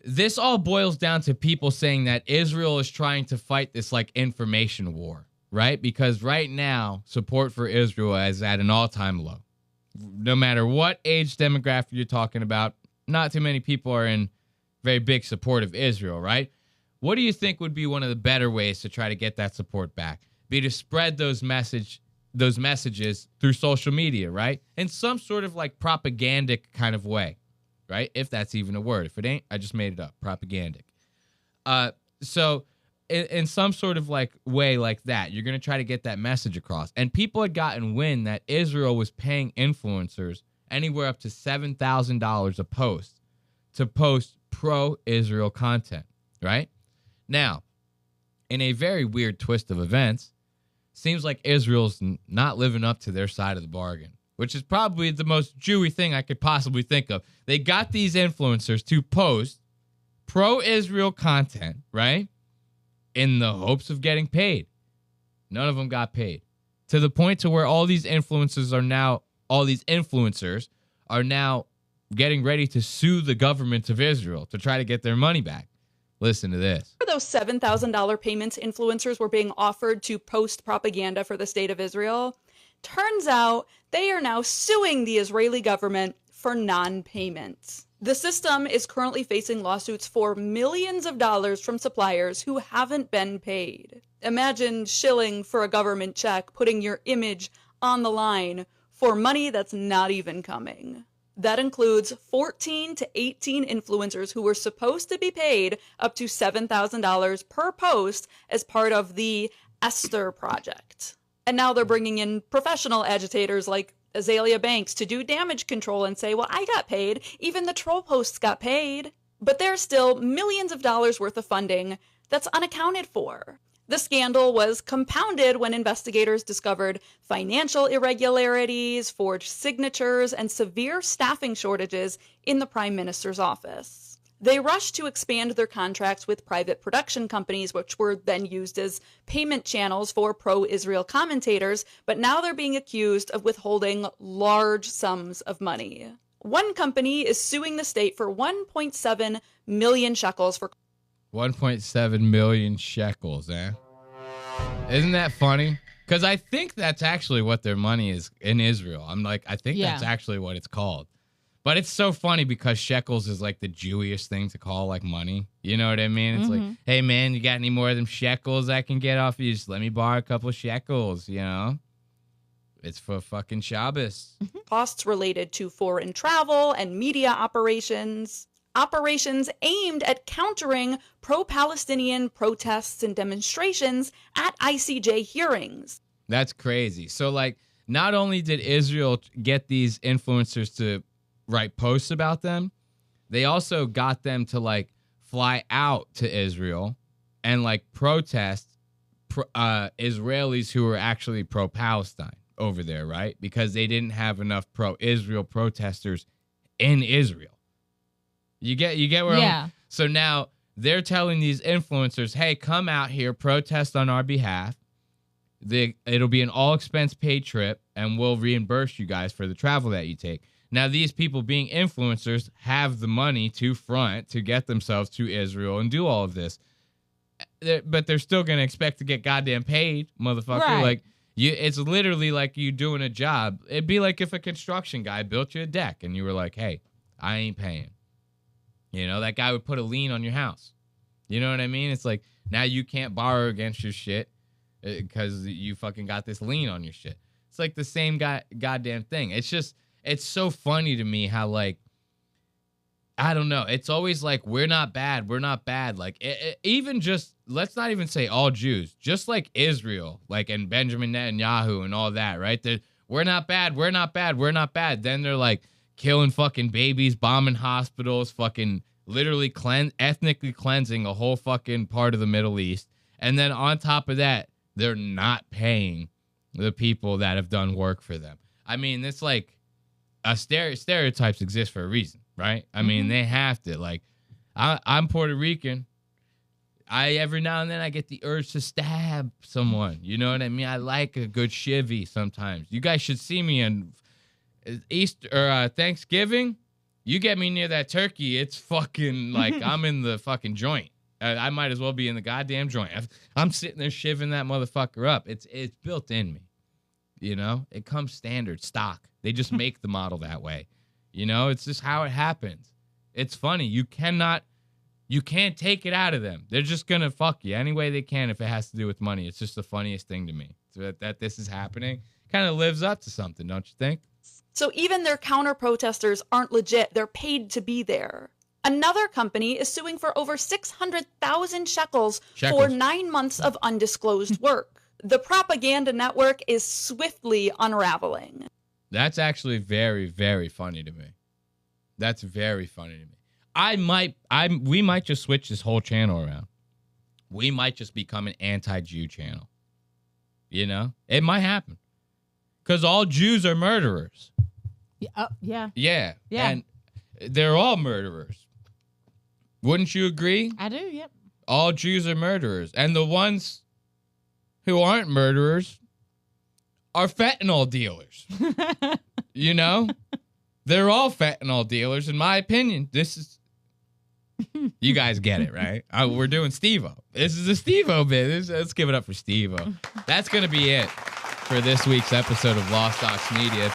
this all boils down to people saying that Israel is trying to fight this like information war, right? Because right now, support for Israel is at an all-time low. No matter what age demographic you're talking about, not too many people are in very big support of Israel, right? What do you think would be one of the better ways to try to get that support back? Be to spread those messages through social media, right? In some sort of like propagandic kind of way, right? If that's even a word. If it ain't, I just made it up. Propagandic. So in some sort of like way like that, you're going to try to get that message across. And people had gotten wind that Israel was paying influencers anywhere up to $7,000 a post to post pro-Israel content, right? Now, in a very weird twist of events, seems like Israel's not living up to their side of the bargain, which is probably the most Jewy thing I could possibly think of. They got these influencers to post pro-Israel content, right? In the hopes of getting paid. None of them got paid. To the point to where all these influencers are now getting ready to sue the government of Israel to try to get their money back. Listen to this. For those $7,000 payments influencers were being offered to post propaganda for the state of Israel, turns out they are now suing the Israeli government for non-payment. The system is currently facing lawsuits for millions of dollars from suppliers who haven't been paid. Imagine shilling for a government check, putting your image on the line for money that's not even coming. That includes 14 to 18 influencers who were supposed to be paid up to $7,000 per post as part of the Esther Project. And now they're bringing in professional agitators like Azalea Banks to do damage control and say, well, I got paid. Even the troll posts got paid. But there's still millions of dollars worth of funding that's unaccounted for. The scandal was compounded when investigators discovered financial irregularities, forged signatures, and severe staffing shortages in the Prime Minister's office. They rushed to expand their contracts with private production companies, which were then used as payment channels for pro-Israel commentators, but now they're being accused of withholding large sums of money. One company is suing the state for 1.7 million shekels for 1.7 million shekels, eh? Isn't that funny? Because I think that's actually what their money is in Israel. I think that's actually what it's called. But it's so funny because shekels is like the Jewish thing to call like money. You know what I mean? It's like, hey man, you got any more of them shekels I can get off you? Just let me borrow a couple of shekels, you know? It's for fucking Shabbos. Costs related to foreign travel and media operations. Operations aimed at countering pro-Palestinian protests and demonstrations at ICJ hearings. That's crazy. So, like, not only did Israel get these influencers to write posts about them, they also got them to, like, fly out to Israel and, like, protest Israelis who were actually pro-Palestine over there, right? Because they didn't have enough pro-Israel protesters in Israel. You get where I'm... So now they're telling these influencers, hey, come out here, protest on our behalf. It'll be an all-expense paid trip, and we'll reimburse you guys for the travel that you take. Now, these people being influencers have the money to front to get themselves to Israel and do all of this. But they're still going to expect to get goddamn paid, motherfucker. Right. Like, it's literally like you doing a job. It'd be like if a construction guy built you a deck, and you were like, hey, I ain't paying. You know, that guy would put a lien on your house. You know what I mean? It's like, now you can't borrow against your shit because you fucking got this lien on your shit. It's like the same goddamn thing. It's just, it's so funny to me how, like, I don't know. It's always like, we're not bad. We're not bad. Like, even just, let's not even say all Jews, just like Israel, like, and Benjamin Netanyahu and all that, right? We're not bad. We're not bad. We're not bad. Then they're like, killing fucking babies, bombing hospitals, fucking literally ethnically cleansing a whole fucking part of the Middle East. And then on top of that, they're not paying the people that have done work for them. I mean, it's like stereotypes exist for a reason, right? I mean, they have to. Like, I'm Puerto Rican. Every now and then I get the urge to stab someone. You know what I mean? I like a good shivvy sometimes. You guys should see me in Easter or Thanksgiving. You get me near that turkey, it's fucking like I'm in the fucking joint. I might as well be in the goddamn joint. I'm sitting there shivving that motherfucker up. It's built in me. You know, it comes standard stock. They just make the model that way. You know, it's just how it happens. It's funny. You can't take it out of them. They're just going to fuck you any way they can if it has to do with money. It's just the funniest thing to me. So that this is happening kind of lives up to something, don't you think? So even their counter protesters aren't legit. They're paid to be there. Another company is suing for over 600,000 shekels for 9 months of undisclosed work. The propaganda network is swiftly unraveling. That's actually very, very funny to me. That's very funny to me. We might just switch this whole channel around. We might just become an anti-Jew channel. You know? It might happen. Because all Jews are murderers. Yeah. Yeah. And they're all murderers. Wouldn't you agree? I do, yep. All Jews are murderers. And the ones who aren't murderers are fentanyl dealers. You know? They're all fentanyl dealers, in my opinion. This is... You guys get it, right? We're doing Steve-O. This is a Steve-O bit. Let's give it up for Steve-O. That's going to be it for this week's episode of Lost Docs Media.